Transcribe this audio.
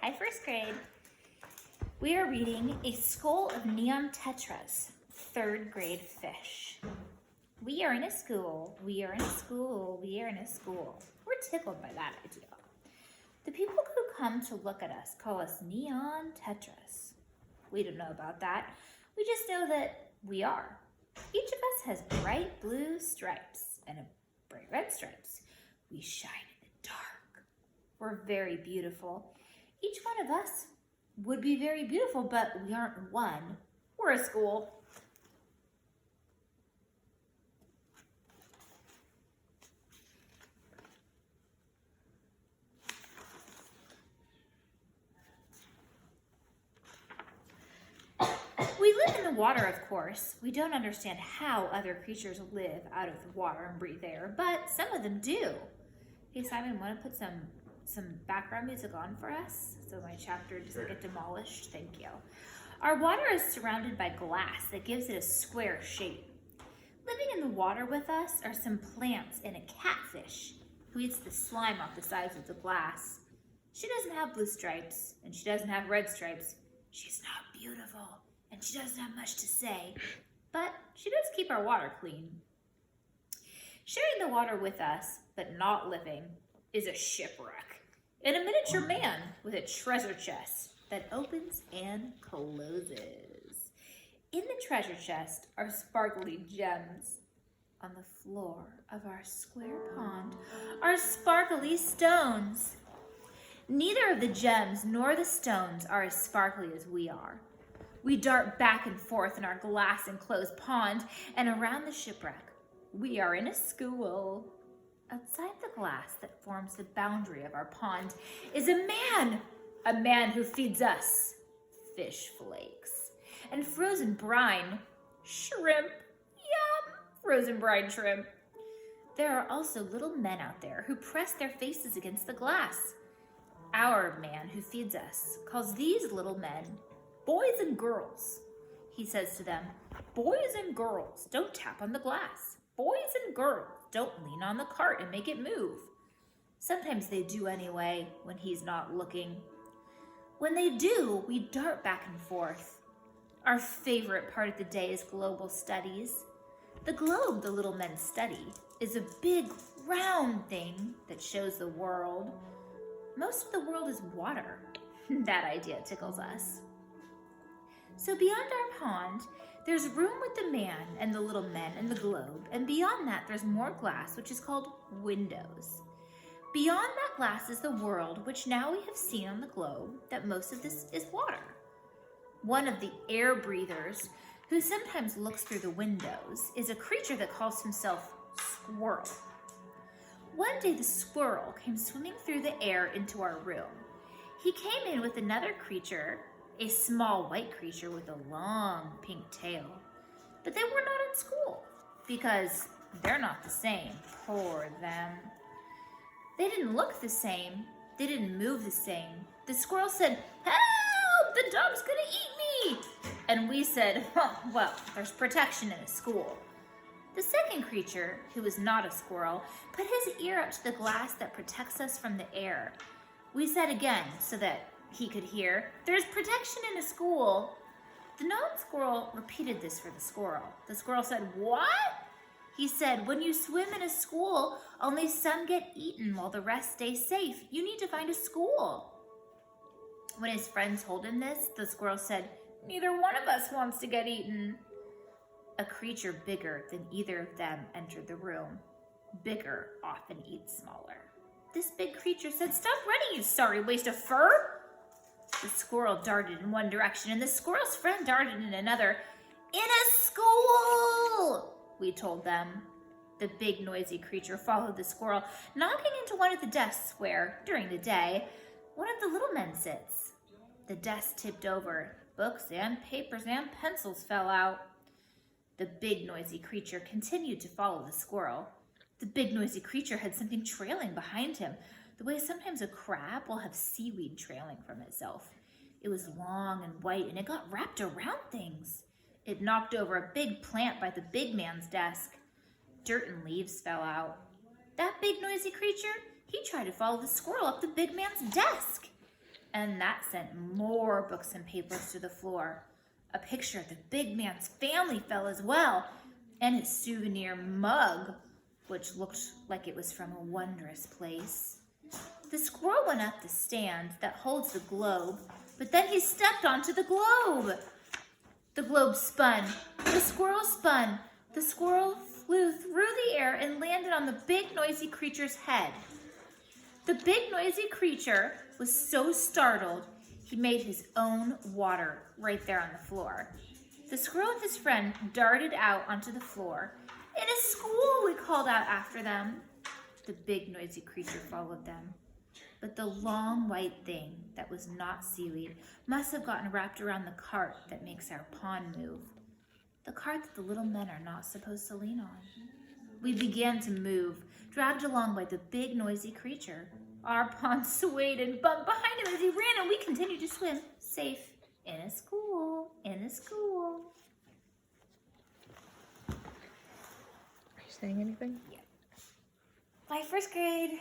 Hi, first grade. We are reading A School of Neon Tetras, third grade fish. We are in a school, we are in a school, we are in a school. We're tickled by that idea. The people who come to look at us call us Neon Tetras. We don't know about that. We just know that we are. Each of us has bright blue stripes and bright red stripes. We shine in the dark. We're very beautiful. Each one of us would be very beautiful, but we aren't one. We're a school. We live in the water, of course. We don't understand how other creatures live out of the water and breathe air, but some of them do. Hey, Simon, want to put some background music on for us so my chapter doesn't get demolished? Thank you. Our water is surrounded by glass that gives it a square shape. Living in the water with us are some plants and a catfish who eats the slime off the sides of the glass. She doesn't have blue stripes and she doesn't have red stripes. She's not beautiful and she doesn't have much to say, but she does keep our water clean. Sharing the water with us, but not living, is a shipwreck. And a miniature man with a treasure chest that opens and closes. In the treasure chest are sparkly gems. On the floor of our square pond are sparkly stones. Neither of the gems nor the stones are as sparkly as we are. We dart back and forth in our glass enclosed pond and around the shipwreck. We are in a school. Outside the glass that forms the boundary of our pond is a man who feeds us fish flakes and frozen brine, shrimp, yum, frozen brine shrimp. There are also little men out there who press their faces against the glass. Our man who feeds us calls these little men boys and girls. He says to them, boys and girls, don't tap on the glass. Boys and girls, don't lean on the cart and make it move. Sometimes they do anyway when he's not looking. When they do, we dart back and forth. Our favorite part of the day is global studies. The globe the little men study is a big round thing that shows the world. Most of the world is water. That idea tickles us. So beyond our pond, there's room with the man and the little men and the globe, and beyond that there's more glass, which is called windows. Beyond that glass is the world, which now we have seen on the globe that most of this is water. One of the air breathers, who sometimes looks through the windows, is a creature that calls himself Squirrel. One day the squirrel came swimming through the air into our room. He came in with another creature, a small white creature with a long pink tail. But they were not in school because they're not the same. Poor them. They didn't look the same. They didn't move the same. The squirrel said, "Help! The dog's gonna eat me!" And we said, "Oh, well, there's protection in a school." The second creature, who was not a squirrel, put his ear up to the glass that protects us from the air. We said again so that he could hear, "There's protection in a school." The non-squirrel repeated this for the squirrel. The squirrel said, "What?" He said, "When you swim in a school, only some get eaten while the rest stay safe. You need to find a school." When his friends told him this, the squirrel said, "Neither one of us wants to get eaten." A creature bigger than either of them entered the room. Bigger often eats smaller. This big creature said, "Stop running, you sorry waste of fur." The squirrel darted in one direction and the squirrel's friend darted in another. "In a school," we told them. The big noisy creature followed the squirrel, knocking into one of the desks where, during the day, one of the little men sits. The desk tipped over. Books and papers and pencils fell out. The big noisy creature continued to follow the squirrel. The big noisy creature had something trailing behind him, the way sometimes a crab will have seaweed trailing from itself. It was long and white, and it got wrapped around things. It knocked over a big plant by the big man's desk. Dirt and leaves fell out. That big noisy creature, he tried to follow the squirrel up the big man's desk. and that sent more books and papers to the floor. A picture of the big man's family fell as well, and his souvenir mug, which looked like it was from a wondrous place. The squirrel went up the stand that holds the globe, but then he stepped onto the globe. The globe spun. The squirrel spun. The squirrel flew through the air and landed on the big noisy creature's head. The big noisy creature was so startled, he made his own water right there on the floor. The squirrel and his friend darted out onto the floor. "In a school," we called out after them. The big noisy creature followed them. But the long white thing that was not seaweed must have gotten wrapped around the cart that makes our pond move. The cart that the little men are not supposed to lean on. We began to move, dragged along by the big noisy creature. Our pond swayed and bumped behind him as he ran, and we continued to swim, safe in a school, in a school. Are you saying anything? Yeah. Bye, first grade.